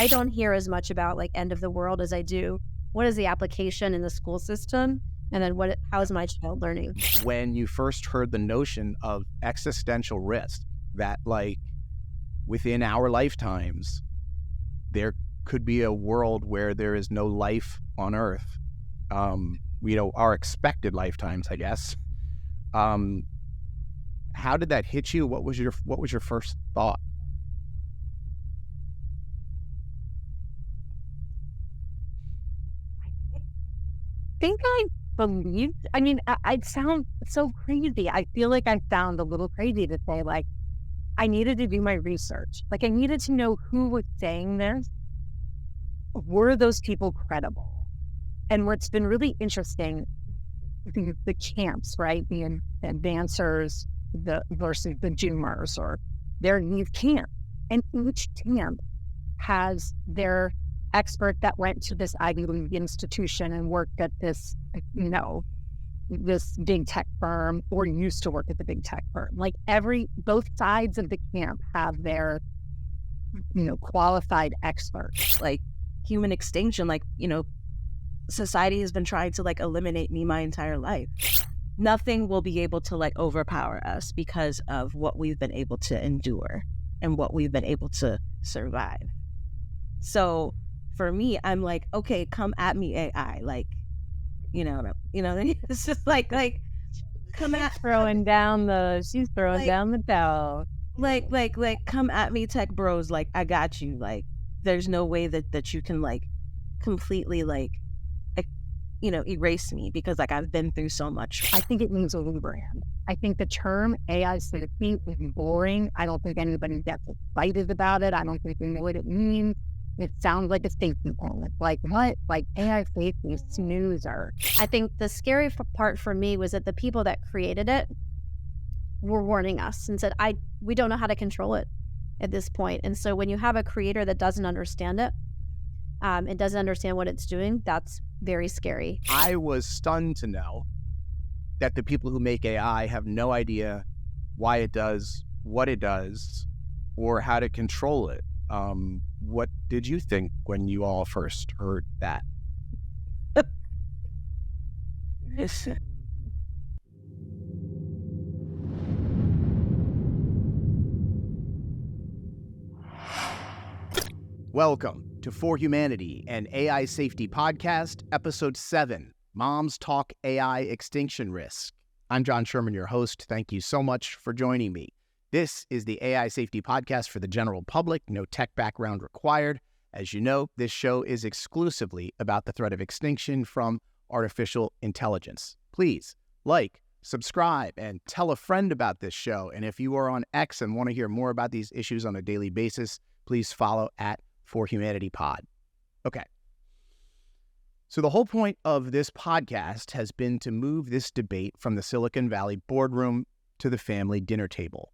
I don't hear as much about like end of the world as I do. What is the application in the school system? And then how is my child learning? When you first heard the notion of existential risk, that like within our lifetimes, there could be a world where there is no life on Earth, our expected lifetimes, I guess. How did that hit you? What was your first thought? Think I believed. I mean, I sound so crazy. I feel like I sound a little crazy to say, like, I needed to do my research. Like, I needed to know who was saying this. Were those people credible? And what's been really interesting, the camps, right? The advancers versus the doomers, or they're in these camps. And each camp has their expert that went to this Ivy League institution and worked at this, this big tech firm, or used to work at the big tech firm. Like both sides of the camp have their, qualified experts. Like human extinction, society has been trying to like eliminate me my entire life. Nothing will be able to like overpower us because of what we've been able to endure and what we've been able to survive. So for me, I'm like, okay, come at me, AI. Like, it's just like come at she's throwing down the towel. Like come at me, tech bros. Like, I got you. Like, there's no way that you can like completely like erase me, because like I've been through so much. I think it needs a rebrand. I think the term AI safety is boring. I don't think anybody gets excited about it. I don't think they know what it means. It sounds like a safety moment. Like what? Like AI safety, snoozer. I think the scary part for me was that the people that created it were warning us and said, we don't know how to control it at this point. And so when you have a creator that doesn't understand it, and doesn't understand what it's doing, that's very scary. I was stunned to know that the people who make AI have no idea why it does what it does or how to control it. What did you think when you all first heard that? Welcome to For Humanity, an AI Safety Podcast, Episode 7, Moms Talk AI Extinction Risk. I'm John Sherman, your host. Thank you so much for joining me. This is the AI Safety Podcast for the general public, no tech background required. As you know, this show is exclusively about the threat of extinction from artificial intelligence. Please like, subscribe, and tell a friend about this show. And if you are on X and want to hear more about these issues on a daily basis, please follow at For Humanity Pod. Okay. So the whole point of this podcast has been to move this debate from the Silicon Valley boardroom to the family dinner table.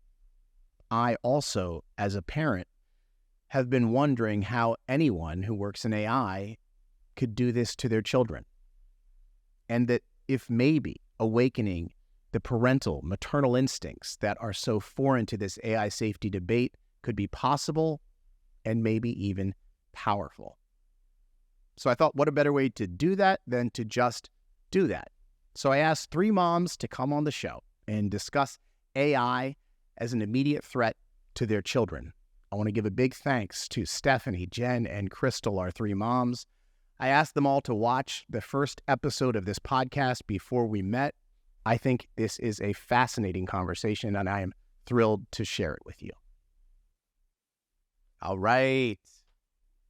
I also, as a parent, have been wondering how anyone who works in AI could do this to their children. And that if maybe awakening the parental, maternal instincts that are so foreign to this AI safety debate could be possible and maybe even powerful. So I thought, what a better way to do that than to just do that. So I asked 3 moms to come on the show and discuss AI as an immediate threat to their children. I want to give a big thanks to Stephanie, Jen, and Crystal, our 3 moms. I asked them all to watch the first episode of this podcast before we met. I think this is a fascinating conversation, and I am thrilled to share it with you. All right.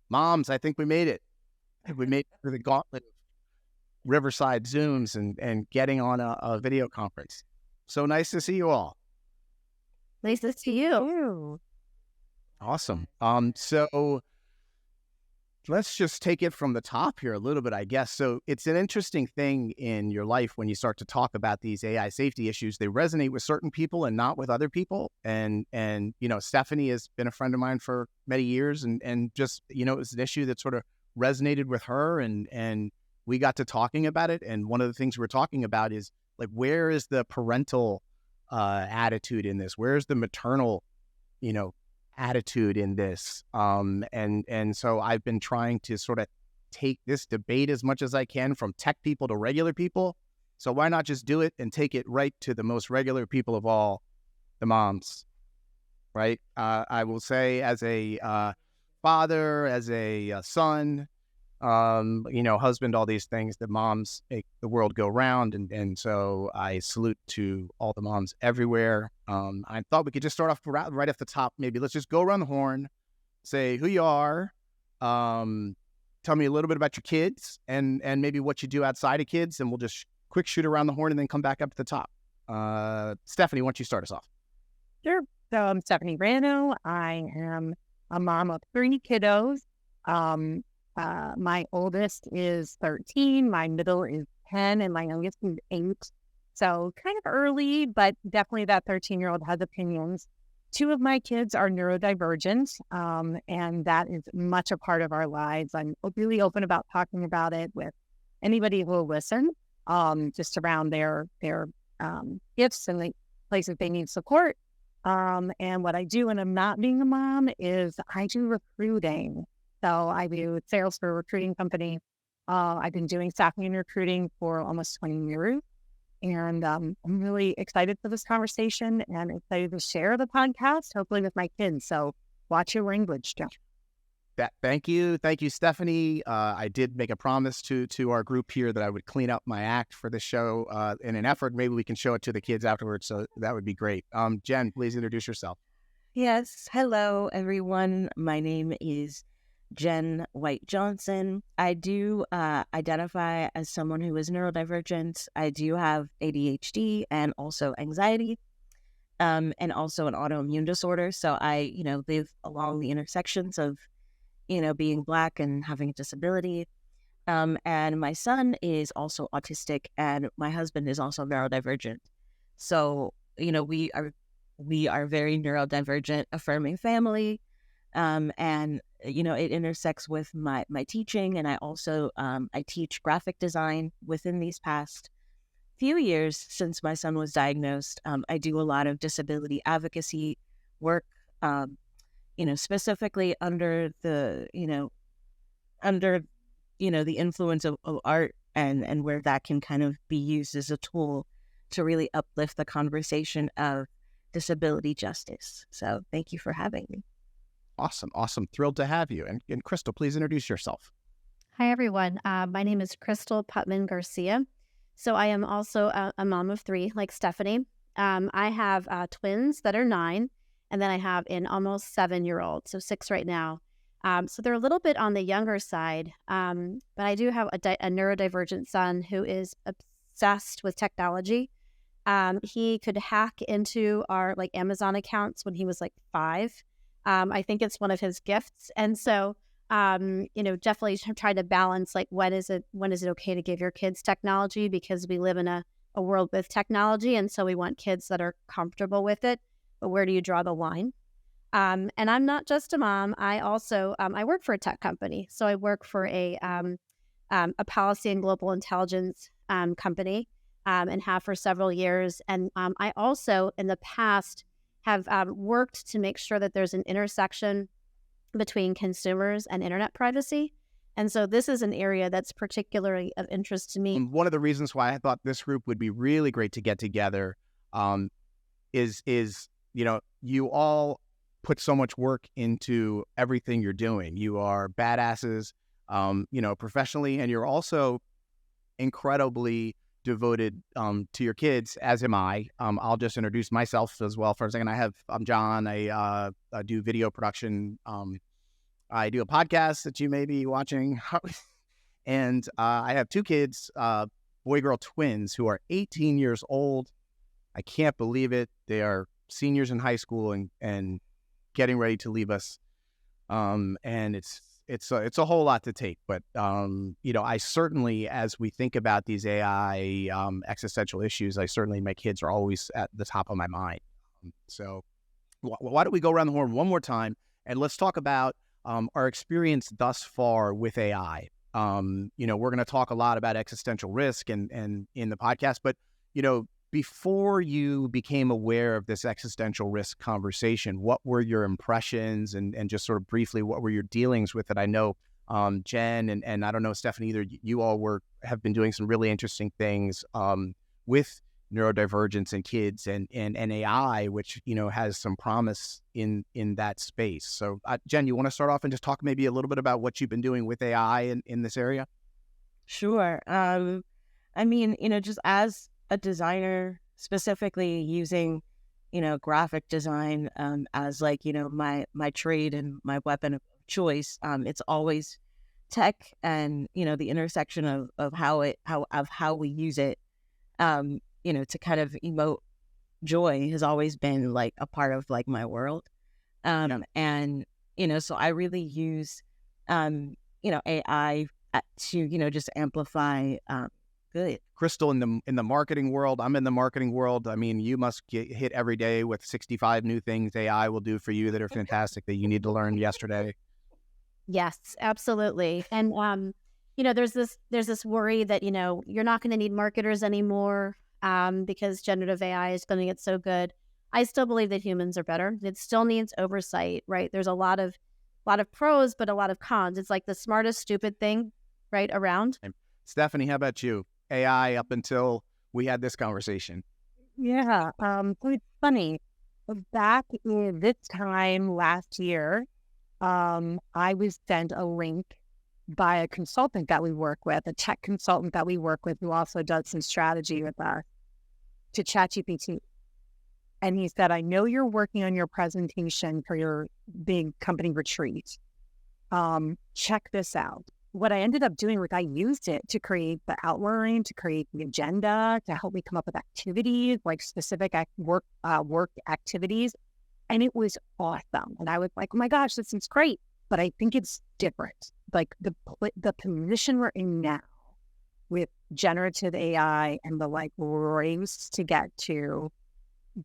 Moms, I think we made it. We made it through the gauntlet of Riverside Zooms and getting on a video conference. So nice to see you all. Nice to see you. Awesome. So let's just take it from the top here a little bit, I guess. So it's an interesting thing in your life when you start to talk about these AI safety issues. They resonate with certain people and not with other people. And Stephanie has been a friend of mine for many years, and just, it was an issue that sort of resonated with her, and we got to talking about it. And one of the things we're talking about is like, where is the parental attitude in this? Where's the maternal, attitude in this. And so I've been trying to sort of take this debate as much as I can from tech people to regular people. So why not just do it and take it right to the most regular people of all, the moms, right? I will say, as a father, as a son, husband, all these things, the moms make the world go round. And so I salute to all the moms everywhere. I thought we could just start off right off the top. Maybe let's just go around the horn, say who you are, tell me a little bit about your kids, and maybe what you do outside of kids, and we'll just quick shoot around the horn and then come back up to the top. Stephanie, why don't you start us off? Sure. So I'm Stephanie Rano. I am a mom of 3 kiddos. My oldest is 13, my middle is 10, and my youngest is 8. So kind of early, but definitely that 13-year-old has opinions. 2 of my kids are neurodivergent, and that is much a part of our lives. I'm really open about talking about it with anybody who will listen, just around their gifts and the places they need support. And what I do when I'm not being a mom is I do recruiting. So I do sales for a recruiting company. I've been doing staffing and recruiting for almost 20 years. And I'm really excited for this conversation and excited to share the podcast, hopefully with my kids. So watch your language, Jeff. Thank you, Stephanie. I did make a promise to our group here that I would clean up my act for the show in an effort. Maybe we can show it to the kids afterwards, so that would be great. Jen, please introduce yourself. Yes. Hello, everyone. My name is Jen White Johnson. I do identify as someone who is neurodivergent. I do have ADHD and also anxiety, and also an autoimmune disorder. So I, live along the intersections of, being Black and having a disability. And my son is also autistic, and my husband is also neurodivergent. So, we are very neurodivergent, affirming family. And it intersects with my teaching, and I also I teach graphic design within these past few years since my son was diagnosed. I do a lot of disability advocacy work, specifically under the the influence of art, and where that can kind of be used as a tool to really uplift the conversation of disability justice. So thank you for having me. Awesome. Thrilled to have you. And Crystal, please introduce yourself. Hi, everyone. My name is Crystal Putman Garcia. So I am also a mom of 3, like Stephanie. I have twins that are 9, and then I have an almost 7-year-old, so 6 right now. So they're a little bit on the younger side, but I do have a neurodivergent son who is obsessed with technology. He could hack into our Amazon accounts when he was 5. I think it's one of his gifts. And so, definitely try to balance, when is it okay to give your kids technology, because we live in a world with technology. And so we want kids that are comfortable with it. But where do you draw the line? And I'm not just a mom. I also, I work for a tech company. So I work for a policy and global intelligence company, and have for several years. And I also, in the past, have worked to make sure that there's an intersection between consumers and internet privacy. And so this is an area that's particularly of interest to me. One of the reasons why I thought this group would be really great to get together is you all put so much work into everything you're doing. You are badasses, professionally, and you're also incredibly devoted to your kids, as am I. I'll just introduce myself as well for a second. I'm John. I do video production. I do a podcast that you may be watching. And I have 2 kids, boy-girl twins, who are 18 years old. I can't believe it. They are seniors in high school and getting ready to leave us. And it's a whole lot to take, but I certainly, as we think about these AI existential issues, my kids are always at the top of my mind. So why don't we go around the horn one more time, and let's talk about our experience thus far with AI. We're going to talk a lot about existential risk and in the podcast, but before you became aware of this existential risk conversation, what were your impressions and just sort of briefly, what were your dealings with it? I know Jen and I don't know, Stephanie, either you all have been doing some really interesting things with neurodivergence in kids and AI, which, has some promise in that space. So Jen, you want to start off and just talk maybe a little bit about what you've been doing with AI in this area? Sure. I mean, just as a designer, specifically using, graphic design as like, my trade and my weapon of choice, it's always tech and, the intersection of how we use it, to kind of emote joy has always been like a part of like my world. And, so I really use, AI to, just amplify good. Crystal, in the marketing world, I'm in the marketing world. I mean, you must get hit every day with 65 new things AI will do for you that are fantastic that you need to learn yesterday. Yes, absolutely. And there's this worry that you're not going to need marketers anymore because generative AI is going to get so good. I still believe that humans are better. It still needs oversight, right? There's a lot of pros, but a lot of cons. It's like the smartest stupid thing, right, around. Stephanie, how about you? AI up until we had this conversation. Yeah. So it's funny. Back in this time last year, I was sent a link by a consultant that we work with, a tech consultant that we work with, who also does some strategy with us, to ChatGPT. And he said, I know you're working on your presentation for your big company retreat. Check this out. What I ended up doing was I used it to create the outline, to create the agenda, to help me come up with activities, like specific work activities. And it was awesome. And I was like, oh my gosh, this is great. But I think it's different. Like the position we're in now with generative AI and the like race to get to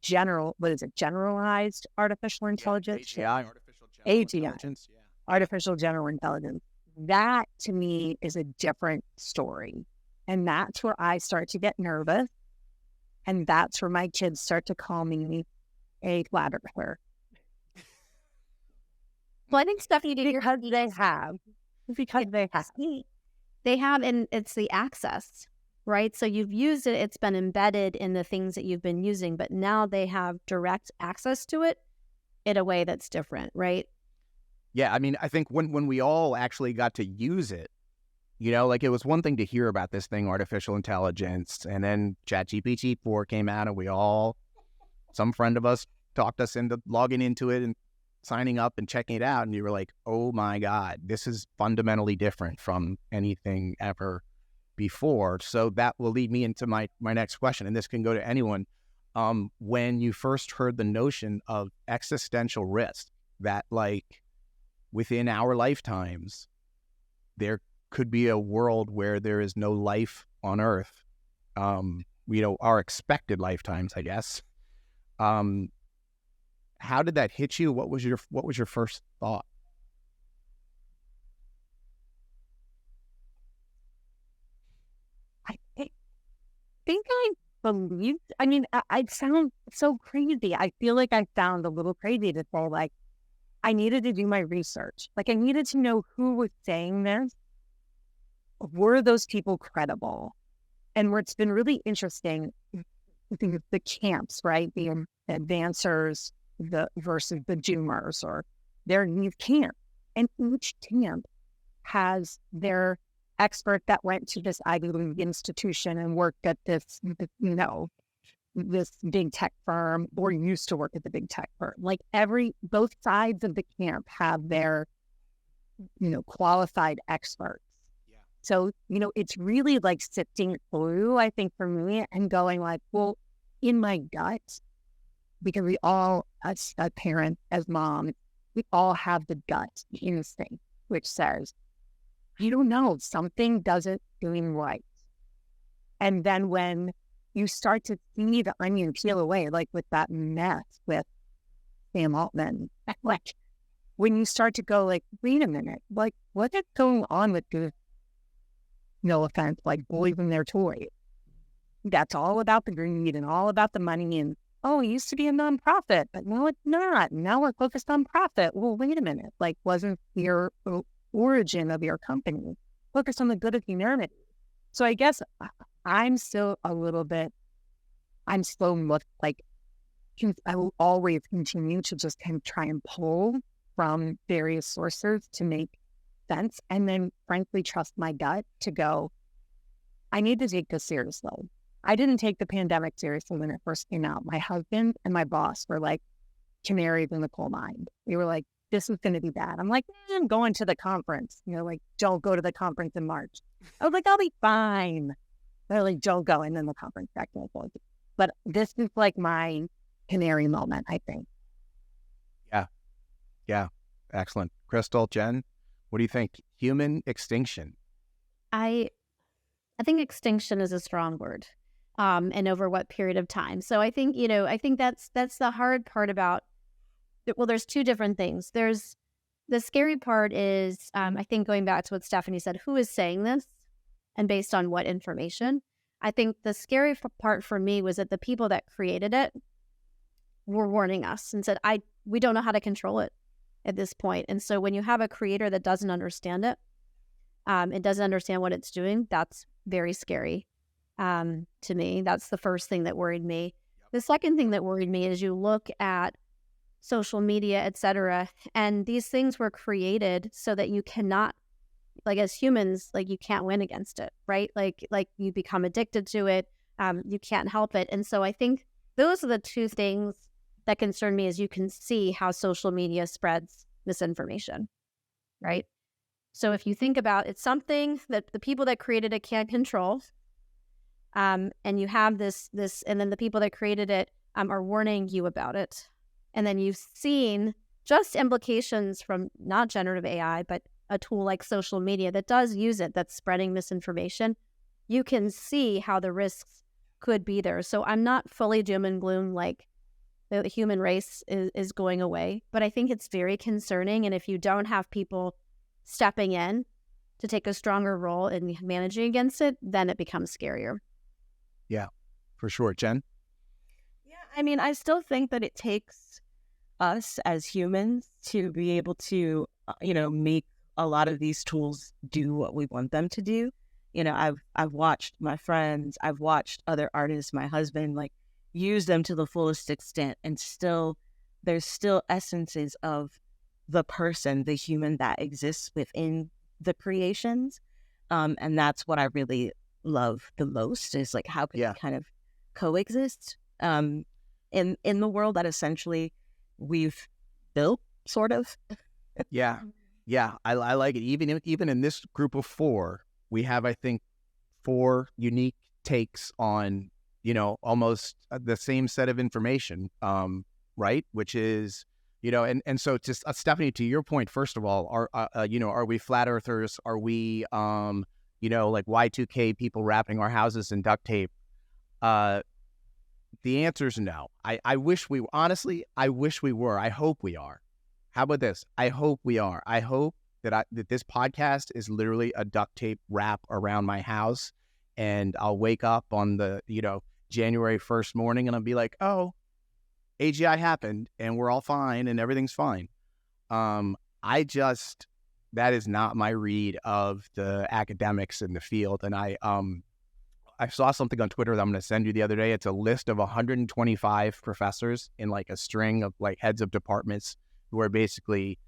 generalized artificial intelligence? AGI, artificial general intelligence. Yeah. Artificial general intelligence. That to me is a different story. And that's where I start to get nervous. And that's where my kids start to call me a flat earther. Well, I think Stephanie did because they have. They have, and it's the access, right? So you've used it, it's been embedded in the things that you've been using, but now they have direct access to it in a way that's different, right? Yeah, I mean, I think when we all actually got to use it, like it was one thing to hear about this thing, artificial intelligence, and then ChatGPT 4 came out and some friend of us talked us into logging into it and signing up and checking it out. And you were like, oh my God, this is fundamentally different from anything ever before. So that will lead me into my next question. And this can go to anyone. When you first heard the notion of existential risk, that like within our lifetimes, there could be a world where there is no life on Earth, our expected lifetimes, I guess. How did that hit you? What was your first thought? I think I believed. I mean, I sound so crazy. I feel like I sound a little crazy to say, like, I needed to do my research. Like, I needed to know who was saying this. Were those people credible? And where it's been really interesting, the camps, right? The advancers versus the doomers, or they're in these camps. And each camp has their expert that went to this Ivy League institution and worked at this big tech firm, or used to work at the big tech firm. Like both sides of the camp have their, qualified experts. Yeah. So, it's really like sifting through, I think, for me, and going like, well, in my gut, because we all, as a parent, as mom, we all have the gut instinct, which says, I don't know, something doesn't seem right. And then when you start to see the onion peel away, like with that mess with Sam Altman, like when you start to go like, wait a minute, like what is going on with the, no offense, like boys and their toys? that's all about the greed and all about the money. And, oh, it used to be a nonprofit, but now it's not. Now we're focused on profit. Well, wait a minute. Like, wasn't your origin of your company focused on the good of humanity? So I guess I'm still a little bit, I'm still like, I will always continue to just kind of try and pull from various sources to make sense. And then frankly, trust my gut to go, I need to take this seriously. I didn't take the pandemic seriously when it first came out. My husband and my boss were like canaries in the coal mine. They were like, this is going to be bad. I'm like, I'm going to the conference. Like, don't go to the conference in March. I was like, I'll be fine. They're like, don't go. And then the conference got canceled. But this is like my canary moment, I think. Yeah. Excellent. Crystal, Jen, what do you think? Human extinction. I think extinction is a strong word, and over what period of time. So I think, I think that's the hard part about, well, there's two different things. There's the scary part is, I think going back to what Stephanie said, who is saying this and based on what information? I think the scary part for me was that the people that created it were warning us and said, we don't know how to control it at this point. And so when you have a creator that doesn't understand it, and doesn't understand what it's doing, that's very scary to me. That's the first thing that worried me. The second thing that worried me is you look at social media, etc., and these things were created so that you cannot, like as humans, like you can't win against it, right? Like you become addicted to it. You can't help it. And so I think those are the two things that concern me, is you can see how social media spreads misinformation, right? So if you think about, it's something that the people that created it can't control, and you have this, and then the people that created it are warning you about it, and then you've seen just implications from not generative AI, but a tool like social media that does use it, that's spreading misinformation. You can see how the risks could be there. So I'm not fully doom and gloom, like the human race is going away, but I think it's very concerning. And if you don't have people stepping in to take a stronger role in managing against it, then it becomes scarier. Yeah, for sure. Jen? Yeah, I mean, I still think that it takes us as humans to be able to, make a lot of these tools do what we want them to do. I've watched my friends, I've watched other artists, my husband, like use them to the fullest extent, and still there's still essences of the person, the human that exists within the creations. And that's what I really love the most, is like, how can we kind of coexist in the world that essentially we've built, sort of. Yeah. I like it. Even in this group of four, we have, I think, four unique takes on, almost the same set of information, right? Which is, and so just Stephanie, to your point, first of all, are we flat earthers? Are we, like Y2K people wrapping our houses in duct tape? The answer is no. I wish we, honestly, I wish we were. I hope we are. How about this? I hope we are. I hope that this podcast is literally a duct tape wrap around my house, and I'll wake up on the, January 1st morning, and I'll be like, oh, AGI happened and we're all fine and everything's fine. That is not my read of the academics in the field. And I saw something on Twitter that I'm going to send you the other day. It's a list of 125 professors in like a string of like heads of departments who are basically,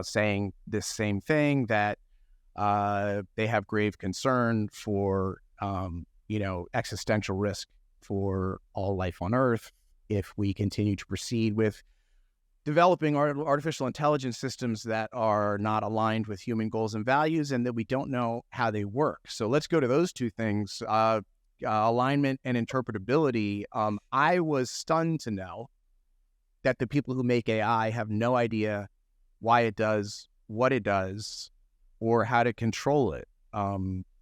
saying this same thing, that they have grave concern for, existential risk for all life on Earth if we continue to proceed with developing artificial intelligence systems that are not aligned with human goals and values, and that we don't know how they work. So let's go to those two things, alignment and interpretability. I was stunned to know that the people who make AI have no idea why it does what it does or how to control it.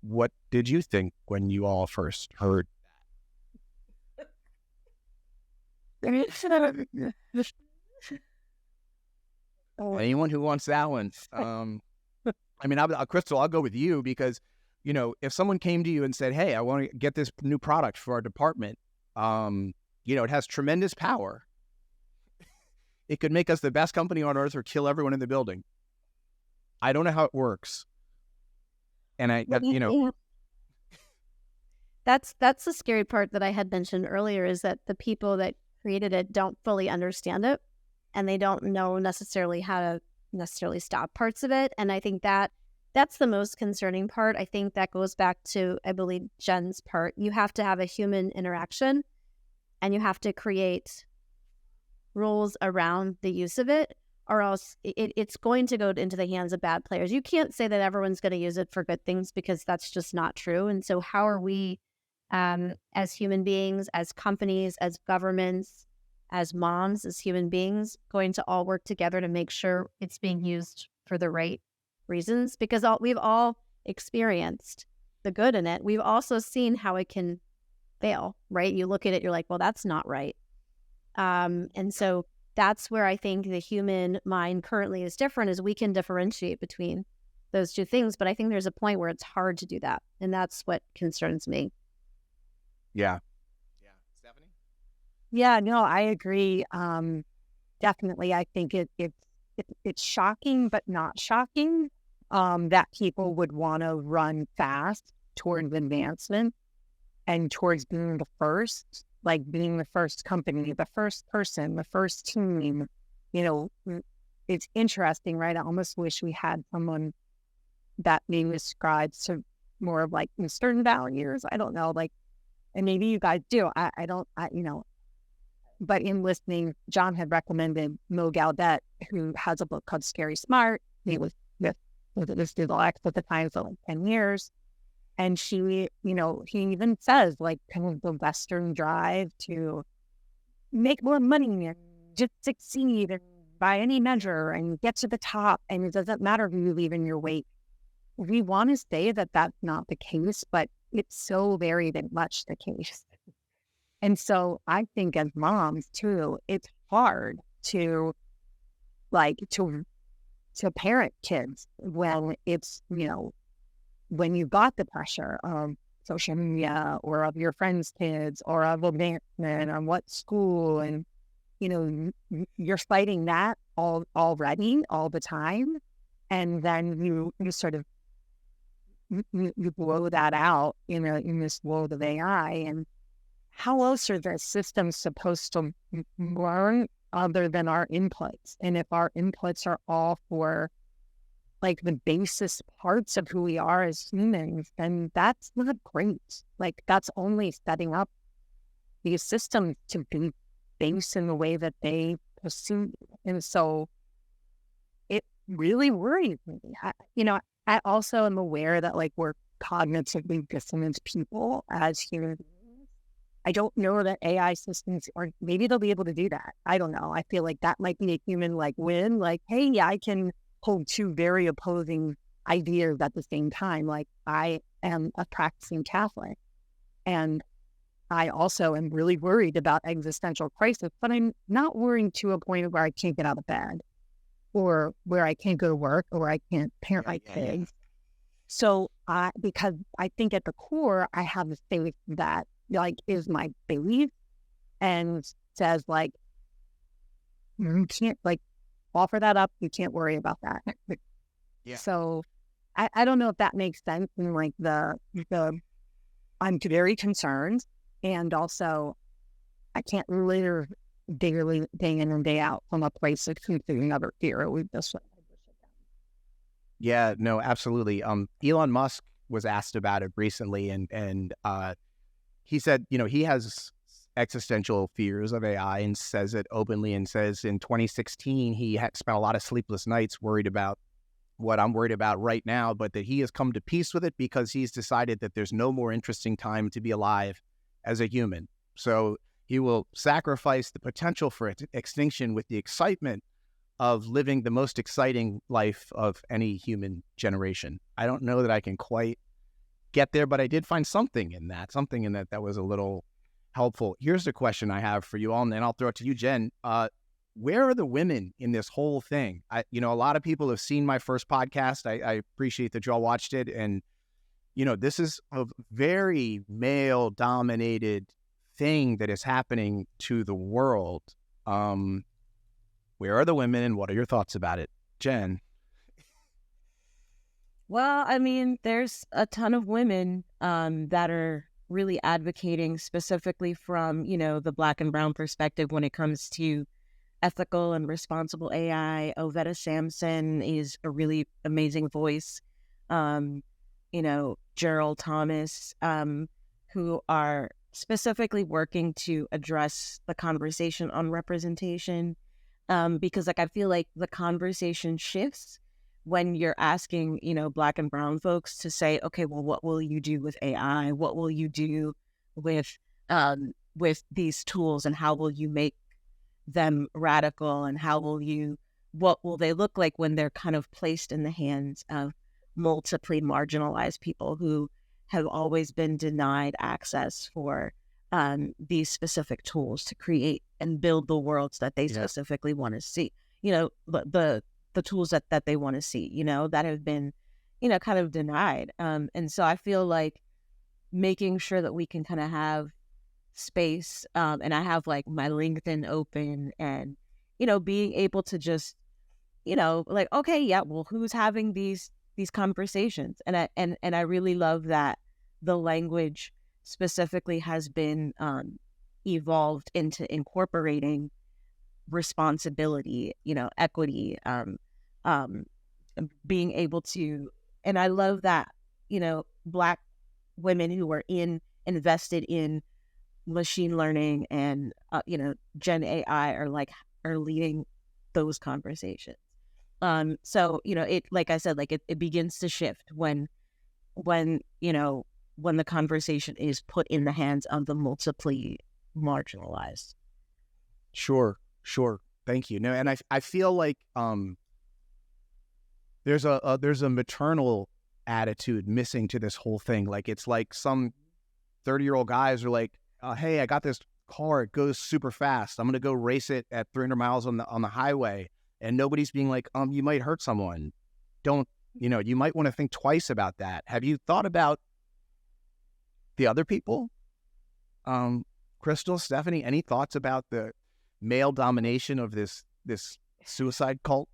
What did you think when you all first heard that? Anyone who wants that one. I mean, Crystal, I'll go with you, because if someone came to you and said, hey, I want to get this new product for our department, it has tremendous power. It could make us the best company on earth or kill everyone in the building. I don't know how it works. And That's the scary part that I had mentioned earlier, is that the people that created it don't fully understand it, and they don't know necessarily how to necessarily stop parts of it. And I think that's the most concerning part. I think that goes back to, I believe, Jen's part. You have to have a human interaction, and you have to create rules around the use of it, or else it's going to go into the hands of bad players. You can't say that everyone's going to use it for good things, because that's just not true. And so how are we, as human beings, as companies, as governments, as moms, as human beings, going to all work together to make sure it's being used for the right reasons? Because we've all experienced the good in it. We've also seen how it can fail, right? You look at it, you're like, well, that's not right. And so that's where I think the human mind currently is different, is we can differentiate between those two things. But I think there's a point where it's hard to do that. And that's what concerns me. Yeah. Stephanie? Yeah, no, I agree. Definitely. I think it's shocking, but not shocking, that people would want to run fast towards advancement and towards being the first, like being the first company, the first person, the first team. It's interesting, right? I almost wish we had someone that maybe ascribes to more of like certain values. I don't know, like, and maybe you guys do. But in listening, John had recommended Mo Gaudet, who has a book called Scary Smart. He was with this Google X at the time for like 10 years. And he even says, like, kind of the Western drive to make more money and just succeed and by any measure and get to the top. And it doesn't matter who you leave in your wake. We want to say that that's not the case, but it's so very much the case. And so I think as moms too, it's hard to parent kids when it's, when you got the pressure of social media or of your friends' kids or of advancement on what school, and, you're fighting that already all the time. And then you sort of, you blow that out, in this world of AI. And how else are the systems supposed to learn other than our inputs? And if our inputs are all for like the basis parts of who we are as humans, then that's not great. Like, that's only setting up these systems to be based in the way that they pursue. And so it really worries me. I also am aware that, like, we're cognitively dissonant people as human beings. I don't know that AI systems, or maybe they'll be able to do that. I don't know. I feel like that might be a human win. Like, hey, I can hold two very opposing ideas at the same time. Like, I am a practicing Catholic, and I also am really worried about existential crisis, but I'm not worried to a point where I can't get out of bed, or where I can't go to work, or I can't parent my kids. So because I think at the core, I have this faith that, like, is my belief, and says, like, you can't, like, offer that up. You can't worry about that. So I don't know if that makes sense. And like I'm very concerned, and also I can't live daily, day in and day out from a place of completely other fear. We just Yeah, no, absolutely. Elon Musk was asked about it recently, and he said, he has existential fears of AI, and says it openly, and says in 2016 he had spent a lot of sleepless nights worried about what I'm worried about right now, but that he has come to peace with it because he's decided that there's no more interesting time to be alive as a human. So he will sacrifice the potential for extinction with the excitement of living the most exciting life of any human generation. I don't know that I can quite get there, but I did find something in that that was a little helpful. Here's the question I have for you all, and then I'll throw it to you, Jen. Where are the women in this whole thing? A lot of people have seen my first podcast. I appreciate that y'all watched it, and this is a very male dominated thing that is happening to the world. Where are the women and what are your thoughts about it, Jen? Well, I mean, there's a ton of women that are really advocating specifically from, the Black and brown perspective when it comes to ethical and responsible AI. Ovetta Sampson is a really amazing voice. Gerald Thomas, who are specifically working to address the conversation on representation. Because I feel like the conversation shifts when you're asking, Black and brown folks to say, okay, well, what will you do with AI? What will you do with these tools, and how will you make them radical, and what will they look like when they're kind of placed in the hands of multiply marginalized people who have always been denied access for these specific tools to create and build the worlds that they specifically want to see. The tools that they want to see, that have been, kind of denied. And so I feel like making sure that we can kind of have space, and I have like my LinkedIn open, and, being able to just, like, okay, yeah, well, who's having these conversations? And I really love that the language specifically has been evolved into incorporating responsibility, equity, being able to, and I love that, Black women who are invested in machine learning and, Gen AI are leading those conversations. So, it, like I said, like it begins to shift when the conversation is put in the hands of the multiply marginalized. Sure. Thank you. No, and I feel like there's a maternal attitude missing to this whole thing. Like, it's like some 30-year-old guys are like, hey, I got this car, it goes super fast, I'm gonna go race it at 300 miles on the highway, and nobody's being like, you might hurt someone. Don't, you might want to think twice about that. Have you thought about the other people? Crystal, Stephanie, any thoughts about the male domination of this suicide cult?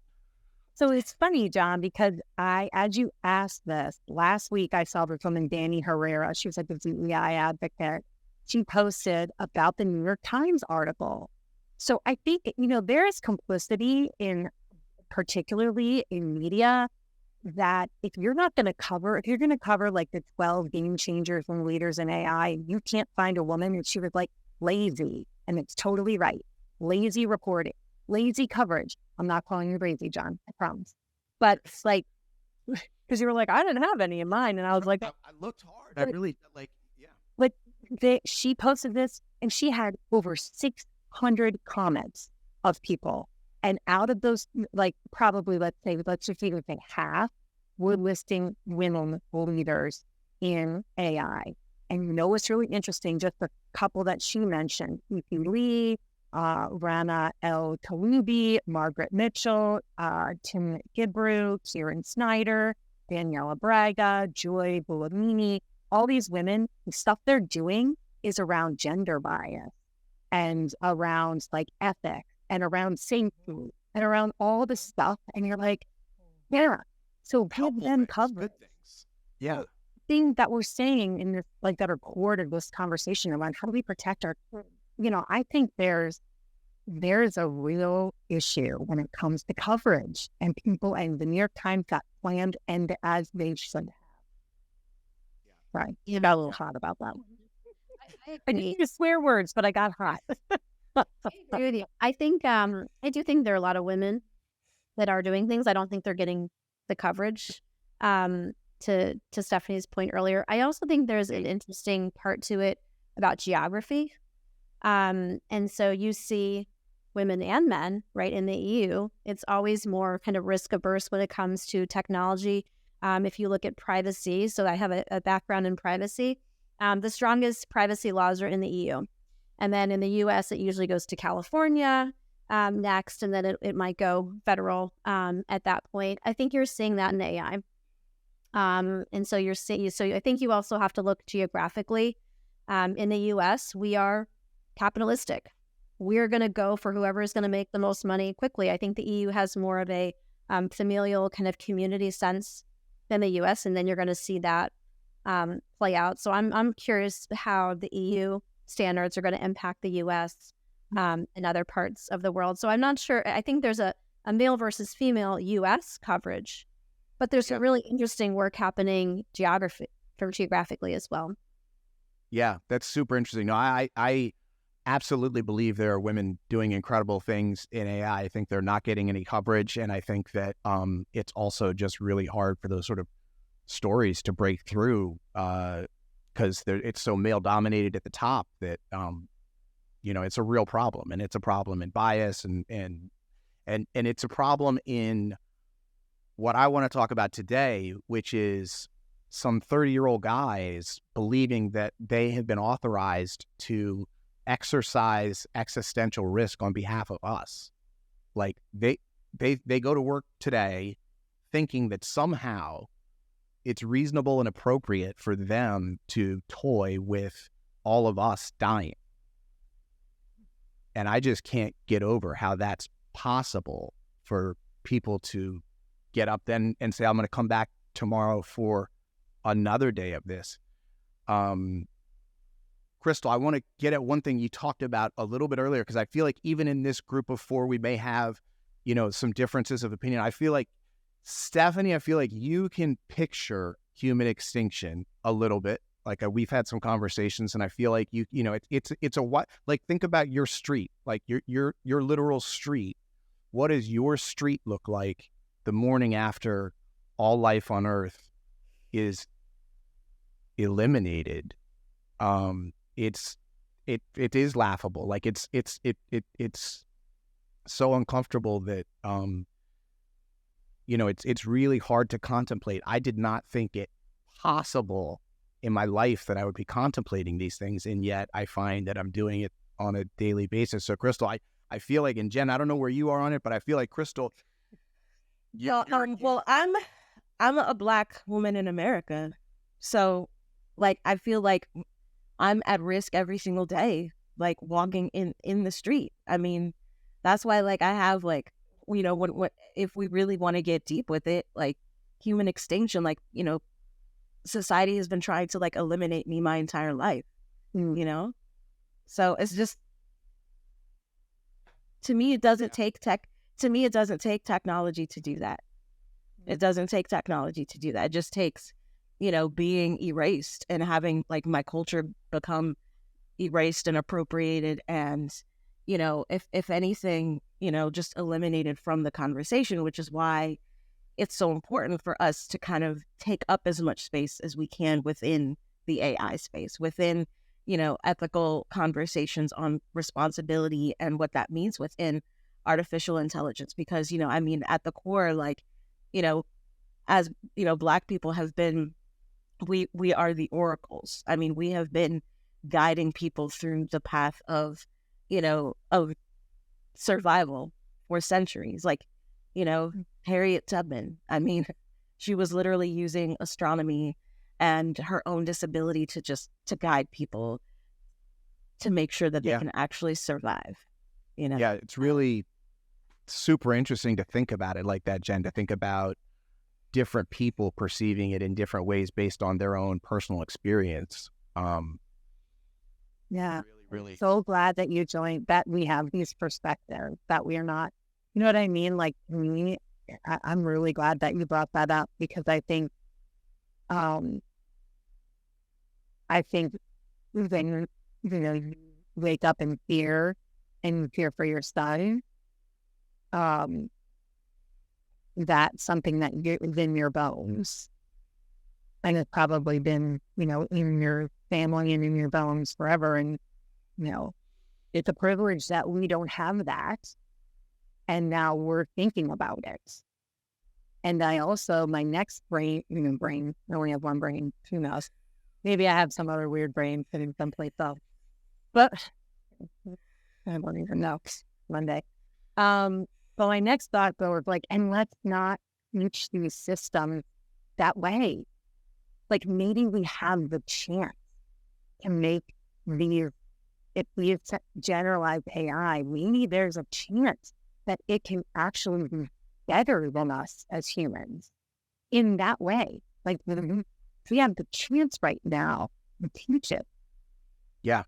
So it's funny, John, because as you asked this, last week I saw this woman, Danny Herrera. She was like this AI advocate. She posted about the New York Times article. So I think, there is complicity particularly in media, that if you're going to cover like the 12 game changers and leaders in AI, you can't find a woman. And she was like, lazy. And it's totally right. Lazy reporting, lazy coverage. I'm not calling you lazy, John, I promise. But it's like, because you were like, I didn't have any in mind. And I was like, I looked hard. I really, yeah. But she posted this, and she had over 600 comments of people. And out of those, like, probably, let's just even think half were listing women leaders in AI. And what's really interesting, just a couple that she mentioned, E.P. Lee, Rana El Talubi, Margaret Mitchell, Tim Gibrew, Kieran Snyder, Daniela Braga, Joy Bulamini. All these women, the stuff they're doing is around gender bias and around like ethics and around safety and around all the stuff. And you're like, yeah. So give them coverage. Yeah. Thing that we're saying in this, like, that are core to this conversation around how do we protect our, I think there's a real issue when it comes to coverage, and people, and the New York Times got planned and as they should have. Yeah. Right. You got a little hot about that one. I didn't use swear words, but I got hot. I agree with you. I think, I do think there are a lot of women that are doing things. I don't think they're getting the coverage. To Stephanie's point earlier, I also think there's an interesting part to it about geography. And so you see women and men, right, in the EU, it's always more kind of risk averse when it comes to technology. If you look at privacy, so I have a background in privacy, the strongest privacy laws are in the EU. And then in the US, it usually goes to California next, and then it might go federal at that point. I think you're seeing that in AI. And so so I think you also have to look geographically. In the U.S., we are capitalistic. We're going to go for whoever is going to make the most money quickly. I think the EU has more of a familial kind of community sense than the U.S., and then you're going to see that play out. So I'm curious how the EU standards are going to impact the U.S. And other parts of the world. So I'm not sure. I think there's a male versus female U.S. coverage, but there's some really interesting work happening geographically as well. Yeah, that's super interesting. No, I absolutely believe there are women doing incredible things in AI. I think they're not getting any coverage, and I think that it's also just really hard for those sort of stories to break through because it's so male dominated at the top that it's a real problem, and it's a problem in bias, and it's a problem in what I want to talk about today, which is some 30-year-old guys believing that they have been authorized to exercise existential risk on behalf of us. Like they go to work today thinking that somehow it's reasonable and appropriate for them to toy with all of us dying. And I just can't get over how that's possible for people to get up then and say, I'm going to come back tomorrow for another day of this. Crystal, I want to get at one thing you talked about a little bit earlier, because I feel like even in this group of four, we may have, some differences of opinion. I feel like, Stephanie, I feel like you can picture human extinction a little bit. Like we've had some conversations, and I feel like it's a what, like think about your street, like your literal street. What does your street look like the morning after all life on Earth is eliminated? It is laughable. Like it's so uncomfortable that it's really hard to contemplate. I did not think it possible in my life that I would be contemplating these things, and yet I find that I'm doing it on a daily basis. So Crystal, I feel like, and Jen, I don't know where you are on it, but I feel like Crystal. Well, I'm a Black woman in America, so like I feel like I'm at risk every single day, like walking in the street. I mean, that's why like I have like when if we really want to get deep with it, like human extinction, like society has been trying to like eliminate me my entire life, so it's just, to me it doesn't take technology to do that. It doesn't take technology to do that. It just takes being erased and having like my culture become erased and appropriated, and if anything, just eliminated from the conversation, which is why it's so important for us to kind of take up as much space as we can within the AI space, within, ethical conversations on responsibility and what that means within artificial intelligence. Because, at the core, like, as, Black people have been, we are the oracles. I mean, we have been guiding people through the path of, of survival for centuries. Like, Harriet Tubman, I mean, she was literally using astronomy and her own disability to guide people to make sure that they can actually survive, Yeah, it's really super interesting to think about it like that, Jen, to think about different people perceiving it in different ways based on their own personal experience. Yeah. Really. So glad that you joined, that we have these perspectives, that we are not, you know what I mean? Like me, I'm really glad that you brought that up, because I think when you wake up in fear and you fear for your son, that's something that is in your bones, and it's probably been in your family and in your bones forever. And it's a privilege that we don't have that, and now we're thinking about it. And I also, my next brain, I only have one brain, who knows? Maybe I have some other weird brain sitting someplace else, but I don't even know. Monday. But my next thought though was like, and let's not teach these systems that way. Like maybe we have the chance to make these, if we generalize AI, maybe there's a chance that it can actually be better than us as humans in that way. Like we have the chance right now to teach it. Yeah.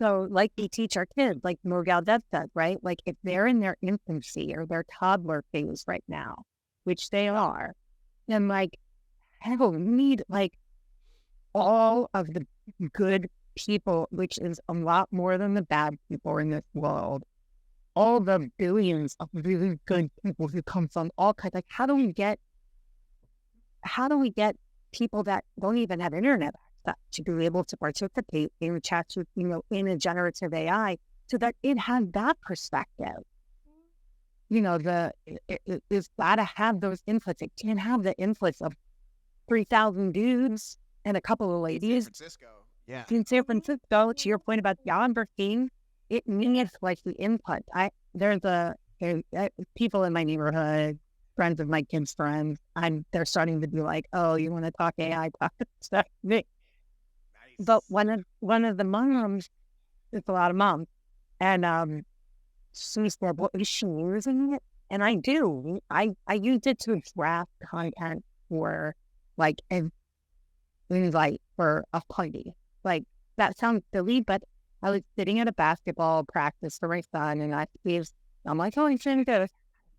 So like we teach our kids, like Morgal Dev said, right? Like if they're in their infancy or their toddler phase right now, which they are, then like, hell, we need like all of the good people, which is a lot more than the bad people in this world. All the billions of really good people who come from all kinds, like how do we get people that don't even have internet access to be able to participate in chats with, in a generative AI so that it has that perspective? It's got to have those inputs. It can't have the inputs of 3,000 dudes and a couple of ladies. San Francisco. Yeah. In San Francisco, to your point about geography, it needs like the input. There's people in my neighborhood, friends of my kids' friends, they're starting to be like, oh, you want to talk AI, talk stuff. Nice. But one of the moms, it's a lot of moms, and she said, well, is she using it? And I do. I use it to draft content for like invite for a party. Like that sounds silly, but I was sitting at a basketball practice for my son, and I'm like, oh, he's trying to do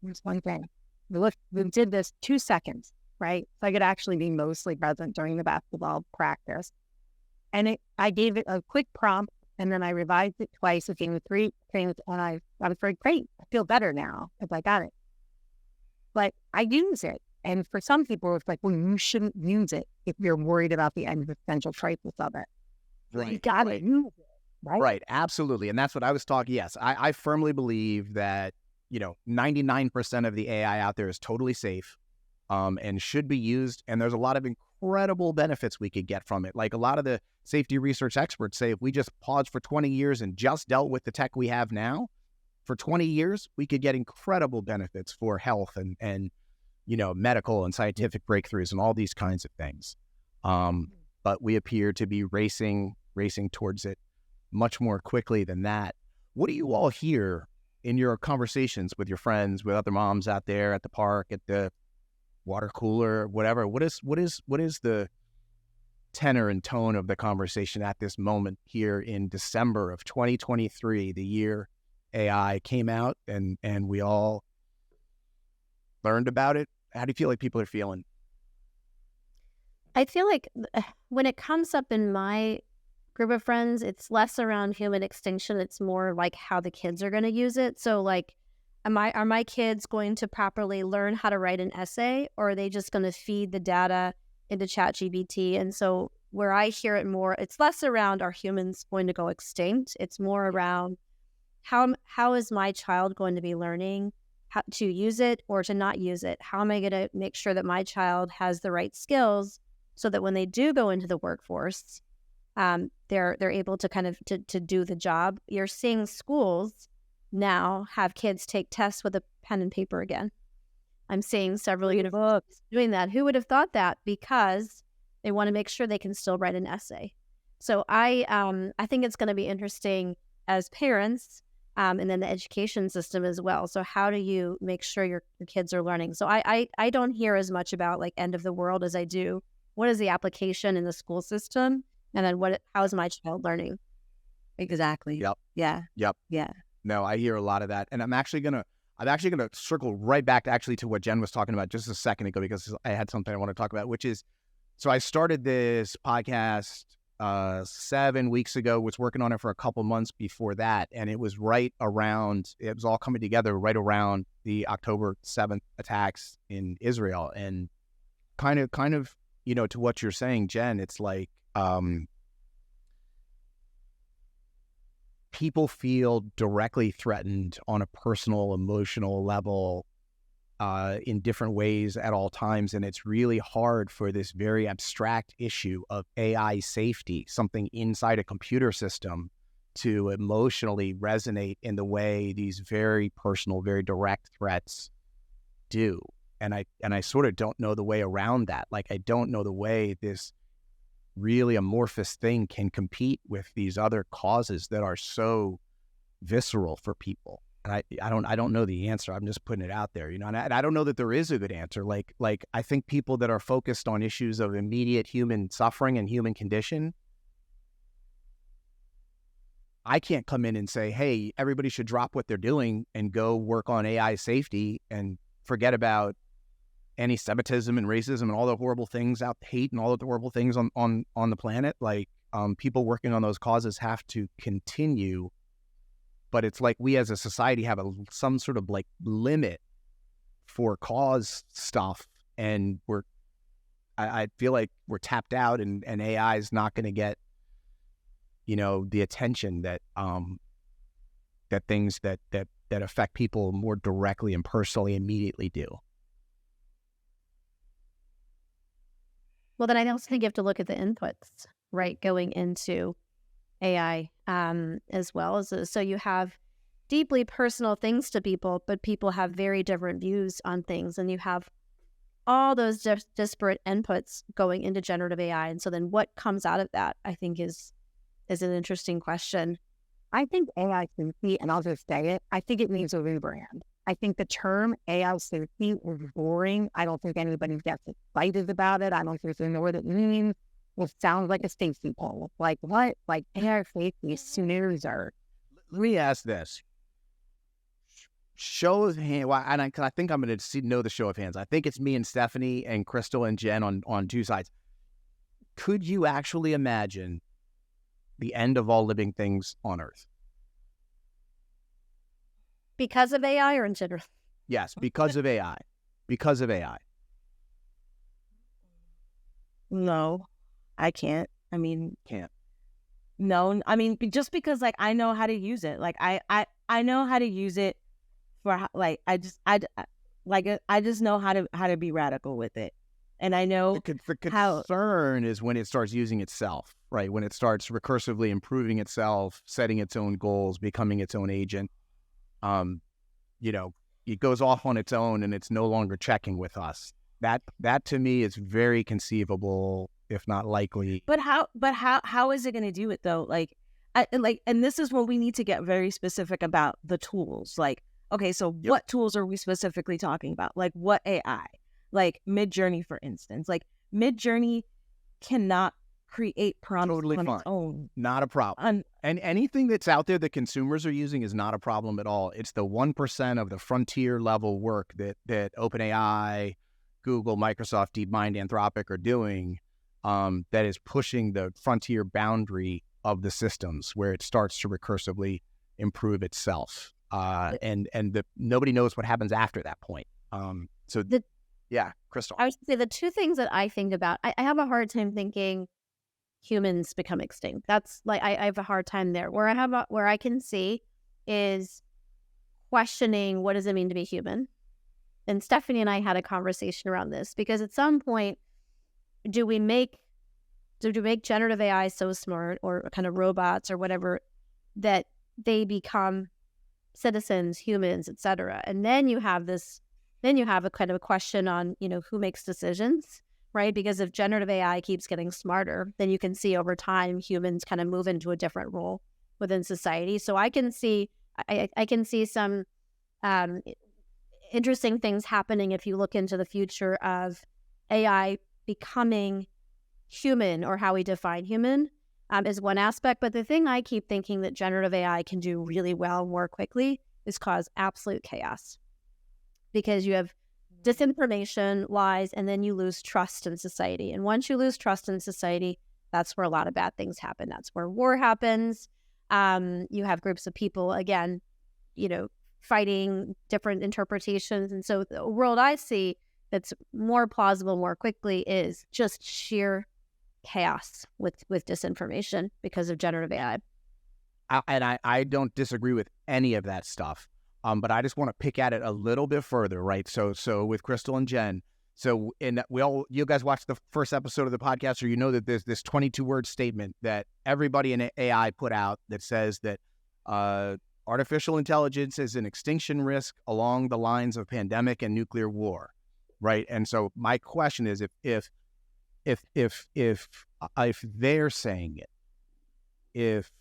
this one thing. We did this 2 seconds, right? So I could actually be mostly present during the basketball practice. And I gave it a quick prompt, and then I revised it twice again with 3 things, and I was very great. I feel better now because I got it. But I use it. And for some people, it's like, well, you shouldn't use it if you're worried about the existential crisis of it. Right. You got to use it, right? Right. Absolutely. And that's what I was talking. Yes. I firmly believe that, 99% of the AI out there is totally safe and should be used. And there's a lot of incredible benefits we could get from it. Like a lot of the safety research experts say, if we just paused for 20 years and just dealt with the tech we have now, for 20 years, we could get incredible benefits for health and medical and scientific breakthroughs and all these kinds of things. But we appear to be racing towards it much more quickly than that. What do you all hear in your conversations with your friends, with other moms out there at the park, at the water cooler, whatever? What is the tenor and tone of the conversation at this moment here in December of 2023, the year AI came out and we all learned about it? How do you feel like people are feeling? I feel like when it comes up in my group of friends, it's less around human extinction. It's more like how the kids are going to use it. So like, are my kids going to properly learn how to write an essay, or are they just going to feed the data into ChatGPT? And so where I hear it more, it's less around are humans going to go extinct. It's more around how is my child going to be learning how to use it or to not use it? How am I going to make sure that my child has the right skills so that when they do go into the workforce, they're able to kind of to do the job? You're seeing schools now have kids take tests with a pen and paper again. I'm seeing several universities doing that. Who would have thought that? Because they want to make sure they can still write an essay. So I think it's going to be interesting as parents, and then the education system as well. So how do you make sure your kids are learning? So I don't hear as much about like end of the world as I do what is the application in the school system, and then how is my child learning? Exactly. Yep. Yeah. Yep. Yeah. No, I hear a lot of that, and I'm actually gonna circle right back to what Jen was talking about just a second ago, because I had something I want to talk about, which is, so I started this podcast 7 weeks ago, was working on it for a couple months before that, and it was it was all coming together right around the October 7th attacks in Israel. And kind of, to what you're saying, Jen, it's like, people feel directly threatened on a personal, emotional level in different ways at all times. And it's really hard for this very abstract issue of AI safety, something inside a computer system, to emotionally resonate in the way these very personal, very direct threats do. And I sort of don't know the way around that. Like, I don't know the way this really amorphous thing can compete with these other causes that are so visceral for people. And I don't know the answer. I'm just putting it out there, and I don't know that there is a good answer. Like I think people that are focused on issues of immediate human suffering and human condition, I can't come in and say, hey, everybody should drop what they're doing and go work on AI safety and forget about anti-Semitism and racism and all the horrible things hate and all of the horrible things on the planet. Like, people working on those causes have to continue. But it's like we as a society have some sort of like limit for cause stuff. And I feel like we're tapped out, and AI is not going to get, the attention that things that affect people more directly and personally immediately do. Well, then I also think you have to look at the inputs, right, going into AI as well. So you have deeply personal things to people, but people have very different views on things. And you have all those disparate inputs going into generative AI. And so then what comes out of that, I think, is an interesting question. I think AI safety, and I'll just say it, I think it needs a rebrand. I think the term AI safety is boring. I don't think anybody gets excited about it. I don't think they know what it means. It sounds like a safety poll. Like, what? Like, AI safety, snoozer. Let me ask this. Show of hands, and I think I'm going to know the show of hands. I think it's me and Stephanie and Crystal and Jen on two sides. Could you actually imagine the end of all living things on Earth? Because of AI or in general? Yes, because of AI. Because of AI. No, I can't. I mean, can't. No, I mean, just because like I know how to use it. Like I know how to use it for like I just know how to be radical with it. And I know the concern is when it starts using itself, right? When it starts recursively improving itself, setting its own goals, becoming its own agent. It goes off on its own and it's no longer checking with us. That to me is very conceivable, if not likely. But how is it going to do it though? And this is when we need to get very specific about the tools. Like, okay, so what tools are we specifically talking about? Like, what AI? Like Midjourney, for instance. Like Midjourney cannot create prompts totally on fine. Its own. Not a problem. And anything that's out there that consumers are using is not a problem at all. It's the 1% of the frontier level work that OpenAI, Google, Microsoft, DeepMind, Anthropic are doing that is pushing the frontier boundary of the systems where it starts to recursively improve itself. Nobody knows what happens after that point. Yeah, Crystal. I would say the two things that I think about, I have a hard time thinking humans become extinct. That's like, I have a hard time there. Where I can see is questioning, what does it mean to be human? And Stephanie and I had a conversation around this because at some point, do we make generative AI so smart or kind of robots or whatever that they become citizens, humans, etc. And then you have a kind of a question on, who makes decisions, right? Because if generative AI keeps getting smarter, then you can see over time humans kind of move into a different role within society. So I can see some interesting things happening if you look into the future of AI becoming human, or how we define human is one aspect. But the thing I keep thinking that generative AI can do really well more quickly is cause absolute chaos. Because you have disinformation, lies, and then you lose trust in society. And once you lose trust in society, that's where a lot of bad things happen. That's where war happens. You have groups of people, again, fighting different interpretations. And so the world I see that's more plausible more quickly is just sheer chaos with disinformation because of generative AI. I don't disagree with any of that stuff. But I just want to pick at it a little bit further, right? So with Crystal and Jen, you guys watched the first episode of the podcast, or that there's this 22-word statement that everybody in AI put out that says that artificial intelligence is an extinction risk along the lines of pandemic and nuclear war. right? And so my question is, if they're saying it, if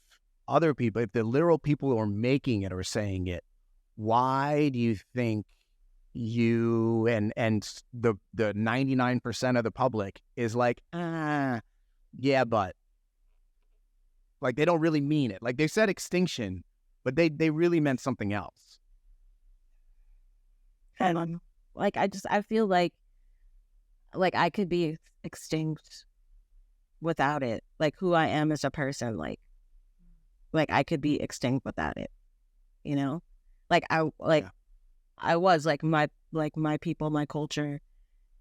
other people, if the literal people who are making it are saying it, why do you think you and the 99% of the public is like, yeah, but like they don't really mean it. Like they said extinction, but they really meant something else. And like I feel like I could be extinct without it. Like who I am as a person, like I could be extinct without it. You know? Like Yeah. I was like my people, my culture,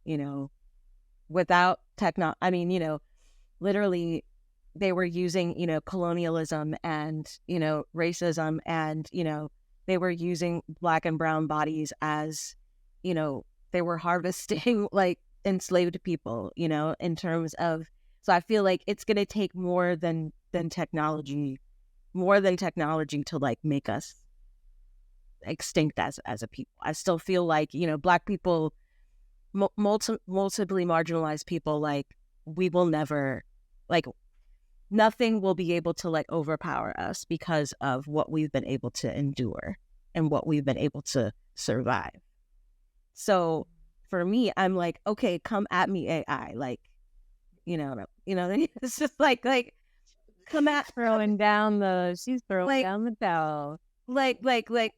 you know, without I mean, you know, literally they were using, you know, colonialism and, you know, racism and, you know, they were using Black and brown bodies as, you know, they were harvesting like enslaved people, you know, in terms of, so I feel like it's going to take more than technology to like make us extinct as a people. I still feel like, you know, Black people, multiply marginalized people, like we will never, like nothing will be able to like overpower us because of what we've been able to endure and what we've been able to survive. So for me, I'm like, okay, come at me, AI. Like, it's just like come at she's throwing down the towel. Like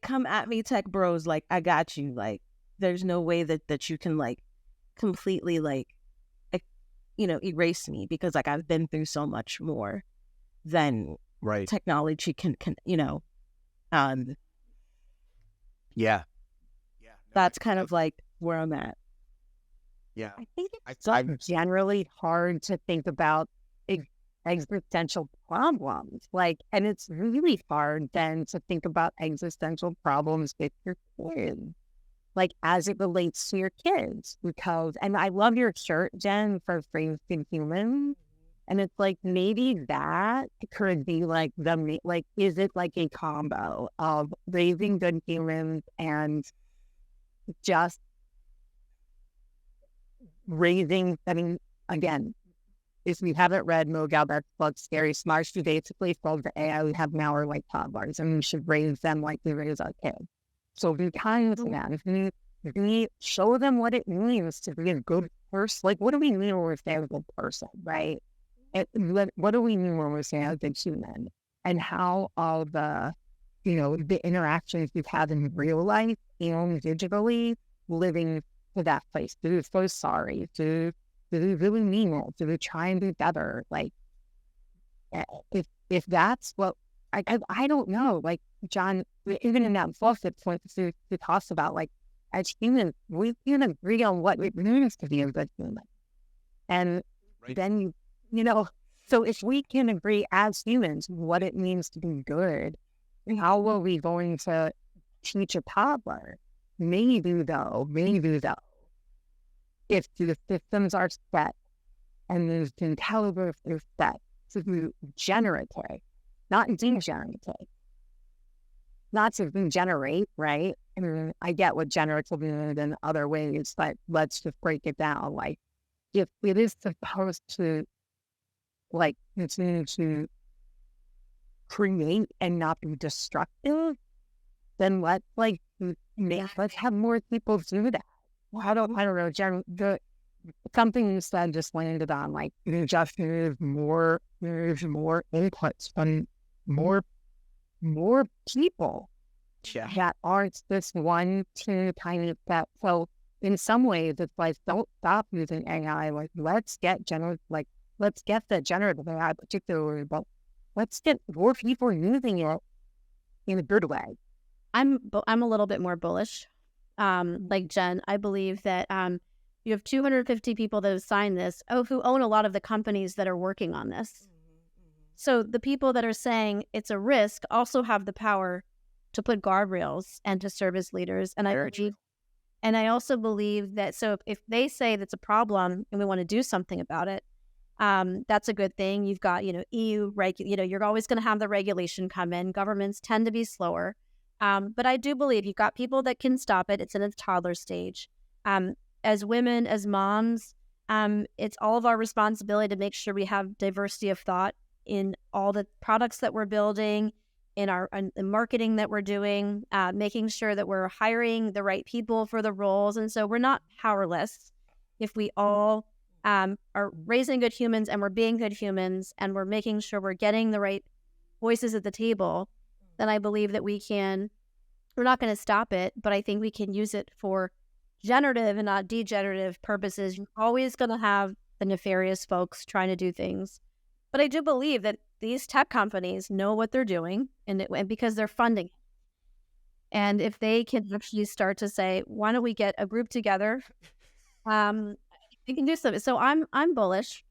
come at me, tech bros. Like I got you. Like there's no way that you can like completely like erase me, because like I've been through so much more than Right. technology can Yeah. That's kind of like where I'm at. Yeah. I think it's generally hard to think about existential problems. Like, and it's really hard then to think about existential problems with your kids, like as it relates to your kids. Because, and I love your shirt, Jen, for Frames in Humans. And it's like, maybe that could be like is it like a combo of raising good humans and just raising, I mean, again, if we haven't read Mo Galbert's book, Scary Smart, she basically told the AI we have now are like toddlers and we should raise them like we raise our kids. So be kind to them. We show them what it means to be a good person. Like, what do we mean when we're saying a good person, right? What do we mean when we're saying a good human? And how all the interactions we've had in real life and digitally living to that place. Do we feel sorry? Do we really mean it? Do we try and do better? Like, if that's what I don't know. Like John, even in that book that talks about, like, as humans, we can agree on what it means to be a good human, and then so if we can agree as humans what it means to be good, how are we going to teach a toddler? Maybe though, if the systems are set and the intelligence is set to be generative, not degenerative, not to regenerate, right? I mean, I get what generative is in other ways, but let's just break it down. Like, if it is supposed to, like, continue to create and not be destructive, then let's have more people do that. Well, I don't know, something you said just landed on, like, you just need more inputs from more people that aren't this one, two tiny step. So in some ways, it's like, don't stop using AI. Like, let's get the generative AI particularly, but let's get more people using it in a good way. I'm a little bit more bullish. Like Jen, I believe that you have 250 people that have signed this, who own a lot of the companies that are working on this. So the people that are saying it's a risk also have the power to put guardrails and to serve as leaders. And I also believe that, so if they say that's a problem and we want to do something about it, that's a good thing. You've got, EU, you're always going to have the regulation come in. Governments tend to be slower. But I do believe you've got people that can stop it. It's in its toddler stage. as women, as moms, it's all of our responsibility to make sure we have diversity of thought in all the products that we're building, in our marketing that we're doing, making sure that we're hiring the right people for the roles. And so we're not powerless if we all are raising good humans and we're being good humans and we're making sure we're getting the right voices at the table. Then I believe that we're not going to stop it, but I think we can use it for generative and not degenerative purposes. You're always going to have the nefarious folks trying to do things. But I do believe that these tech companies know what they're doing and because they're funding. And if they can actually start to say, why don't we get a group together? We can do something. So I'm bullish.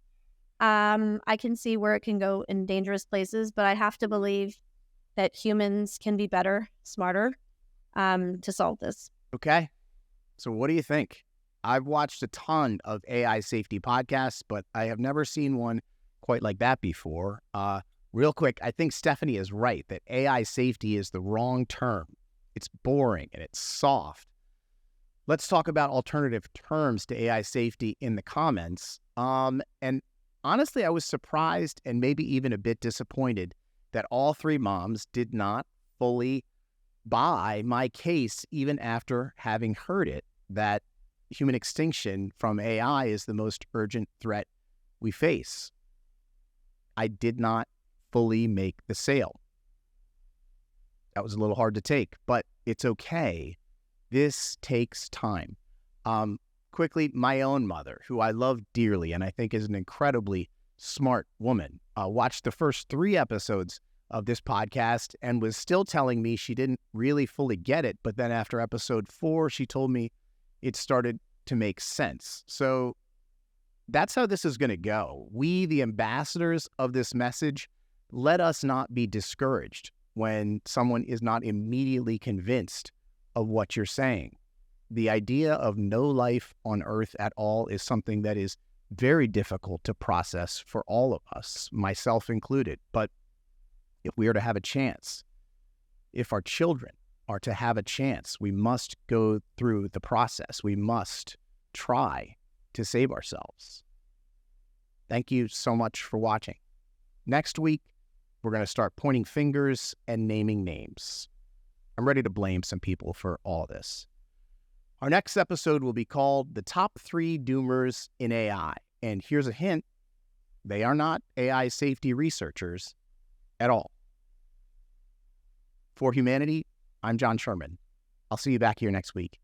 I can see where it can go in dangerous places, but I have to believe that humans can be better, smarter, to solve this. Okay. So what do you think? I've watched a ton of AI safety podcasts, but I have never seen one quite like that before. Real quick, I think Stephanie is right that AI safety is the wrong term. It's boring and it's soft. Let's talk about alternative terms to AI safety in the comments. And honestly, I was surprised and maybe even a bit disappointed that all three moms did not fully buy my case, even after having heard it, that human extinction from AI is the most urgent threat we face. I did not fully make the sale. That was a little hard to take, but it's okay. This takes time. Quickly, my own mother, who I love dearly and I think is an incredibly smart woman, watched the first 3 episodes of this podcast and was still telling me she didn't really fully get it. But then after episode 4, she told me it started to make sense. So that's how this is going to go. We, the ambassadors of this message, let us not be discouraged when someone is not immediately convinced of what you're saying. The idea of no life on Earth at all is something that is very difficult to process for all of us, myself included. But if we are to have a chance, if our children are to have a chance, we must go through the process. We must try to save ourselves. Thank you so much for watching. Next week, we're going to start pointing fingers and naming names. I'm ready to blame some people for all this. Our next episode will be called The Top 3 Doomers in AI. And here's a hint, they are not AI safety researchers at all. For Humanity, I'm John Sherman. I'll see you back here next week.